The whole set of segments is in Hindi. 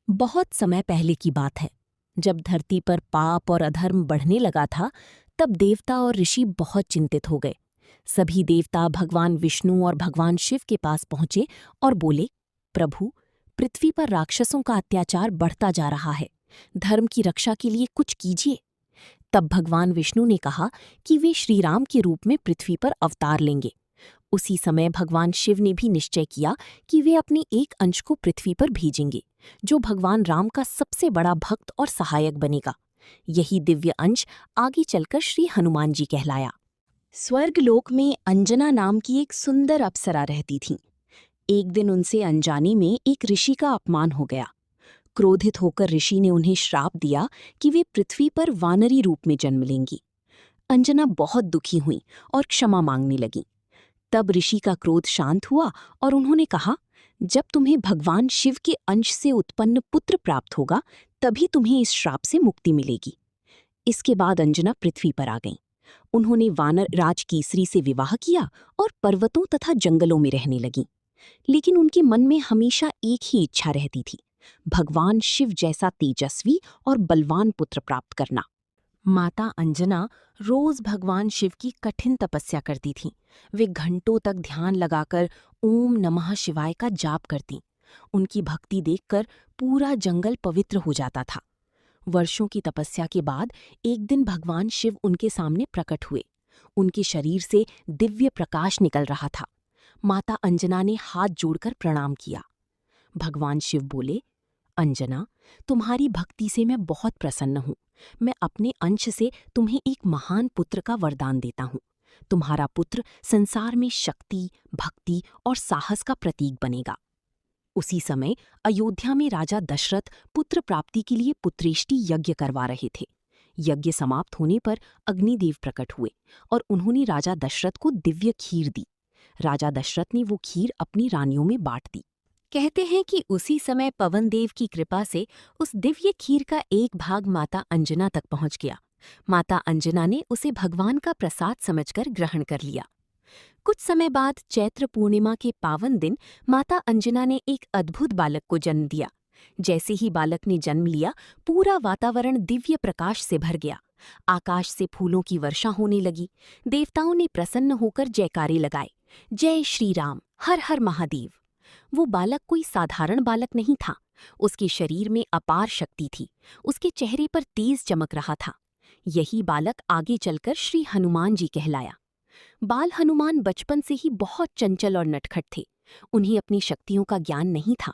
बहुत समय पहले की बात है। जब धरती पर पाप और अधर्म बढ़ने लगा था, तब देवता और ऋषि बहुत चिंतित हो गए। सभी देवता भगवान विष्णु और भगवान शिव के पास पहुंचे और बोले, प्रभु, पृथ्वी पर राक्षसों का अत्याचार बढ़ता जा रहा है। धर्म की रक्षा के लिए कुछ कीजिए। तब भगवान विष्णु ने कहा कि वे श्रीराम के रूप में पृथ्वी पर अवतार लेंगे। उसी समय भगवान शिव ने भी निश्चय किया कि वे अपने एक अंश को पृथ्वी पर भेजेंगे, जो भगवान राम का सबसे बड़ा भक्त और सहायक बनेगा। यही दिव्य अंश आगे चलकर श्री हनुमान जी कहलाया। स्वर्गलोक में अंजना नाम की एक सुंदर अप्सरा रहती थीं। एक दिन उनसे अनजाने में एक ऋषि का अपमान हो गया। क्रोधित होकर ऋषि ने उन्हें श्राप दिया कि वे पृथ्वी पर वानरी रूप में जन्म लेंगी। अंजना बहुत दुखी हुई और क्षमा मांगने लगी। तब ऋषि का क्रोध शांत हुआ और उन्होंने कहा, जब तुम्हें भगवान शिव के अंश से उत्पन्न पुत्र प्राप्त होगा, तभी तुम्हें इस श्राप से मुक्ति मिलेगी। इसके बाद अंजना पृथ्वी पर आ गईं। उन्होंने वानर राज केसरी से विवाह किया और पर्वतों तथा जंगलों में रहने लगीं। लेकिन उनके मन में हमेशा एक ही इच्छा रहती थी, भगवान शिव जैसा तेजस्वी और बलवान पुत्र प्राप्त करना। माता अंजना रोज भगवान शिव की कठिन तपस्या करती थीं। वे घंटों तक ध्यान लगाकर ओम नमः शिवाय का जाप करतीं। उनकी भक्ति देखकर पूरा जंगल पवित्र हो जाता था। वर्षों की तपस्या के बाद एक दिन भगवान शिव उनके सामने प्रकट हुए। उनके शरीर से दिव्य प्रकाश निकल रहा था। माता अंजना ने हाथ जोड़कर प्रणाम किया। भगवान शिव बोले, अंजना, तुम्हारी भक्ति से मैं बहुत प्रसन्न हूँ। मैं अपने अंश से तुम्हें एक महान पुत्र का वरदान देता हूँ। तुम्हारा पुत्र संसार में शक्ति, भक्ति और साहस का प्रतीक बनेगा। उसी समय अयोध्या में राजा दशरथ पुत्र प्राप्ति के लिए पुत्रेष्टि यज्ञ करवा रहे थे। यज्ञ समाप्त होने पर अग्निदेव प्रकट हुए और उन्होंने राजा दशरथ को दिव्य खीर दी। राजा दशरथ ने वो खीर अपनी रानियों में बांट दी। कहते हैं कि उसी समय पवन देव की कृपा से उस दिव्य खीर का एक भाग माता अंजना तक पहुंच गया। माता अंजना ने उसे भगवान का प्रसाद समझकर ग्रहण कर लिया। कुछ समय बाद चैत्र पूर्णिमा के पावन दिन माता अंजना ने एक अद्भुत बालक को जन्म दिया। जैसे ही बालक ने जन्म लिया, पूरा वातावरण दिव्य प्रकाश से भर गया। आकाश से फूलों की वर्षा होने लगी। देवताओं ने प्रसन्न होकर जयकारे लगाए, जय श्री राम, हर हर महादेव। वो बालक कोई साधारण बालक नहीं था। उसके शरीर में अपार शक्ति थी। उसके चेहरे पर तेज चमक रहा था। यही बालक आगे चलकर श्री हनुमान जी कहलाया। बाल हनुमान बचपन से ही बहुत चंचल और नटखट थे। उन्हें अपनी शक्तियों का ज्ञान नहीं था।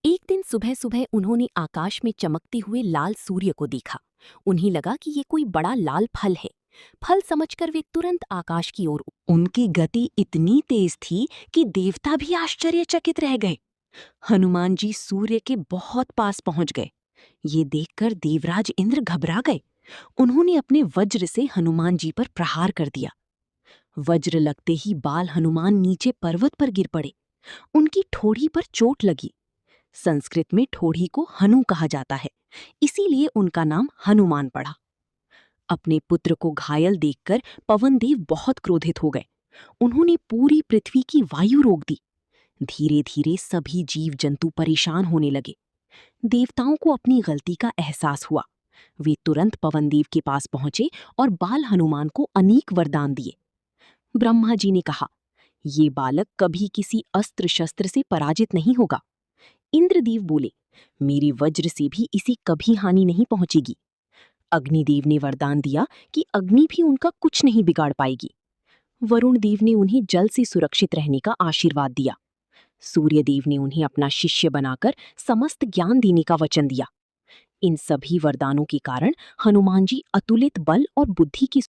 एक दिन सुबह सुबह उन्होंने आकाश में चमकते हुए लाल सूर्य को देखा। उन्हें लगा कि ये कोई बड़ा लाल फल है। फल समझकर वे तुरंत आकाश की ओर। उनकी गति इतनी तेज थी कि देवता भी आश्चर्यचकित रह गए। हनुमान जी सूर्य के बहुत पास पहुंच गए। ये देखकर देवराज इंद्र घबरा गए। उन्होंने अपने वज्र से हनुमान जी पर प्रहार कर दिया। वज्र लगते ही बाल हनुमान नीचे पर्वत पर गिर पड़े। उनकी ठोड़ी पर चोट लगी। संस्कृत में ठोड़ी को हनु कहा जाता है, इसीलिए उनका नाम हनुमान पड़ा। अपने पुत्र को घायल देखकर पवनदेव बहुत क्रोधित हो गए। उन्होंने पूरी पृथ्वी की वायु रोक दी। धीरे धीरे सभी जीव जंतु परेशान होने लगे। देवताओं को अपनी गलती का एहसास हुआ। वे तुरंत पवनदेव के पास पहुंचे और बाल हनुमान को अनेक वरदान दिए। ब्रह्मा जी ने कहा, ये बालक कभी किसी अस्त्र शस्त्र से पराजित नहीं होगा। इंद्रदेव बोले, मेरे वज्र से भी इसे कभी हानि नहीं पहुंचेगी। अग्निदेव ने वरदान दिया कि अग्नि भी उनका कुछ नहीं बिगाड़ पाएगी। वरुण देव ने उन्हें जल से सुरक्षित रहने का आशीर्वाद दिया। सूर्यदेव ने उन्हें अपना शिष्य बनाकर समस्त ज्ञान देने का वचन दिया। इन सभी वरदानों के कारण हनुमान जी अतुलित बल और बुद्धि की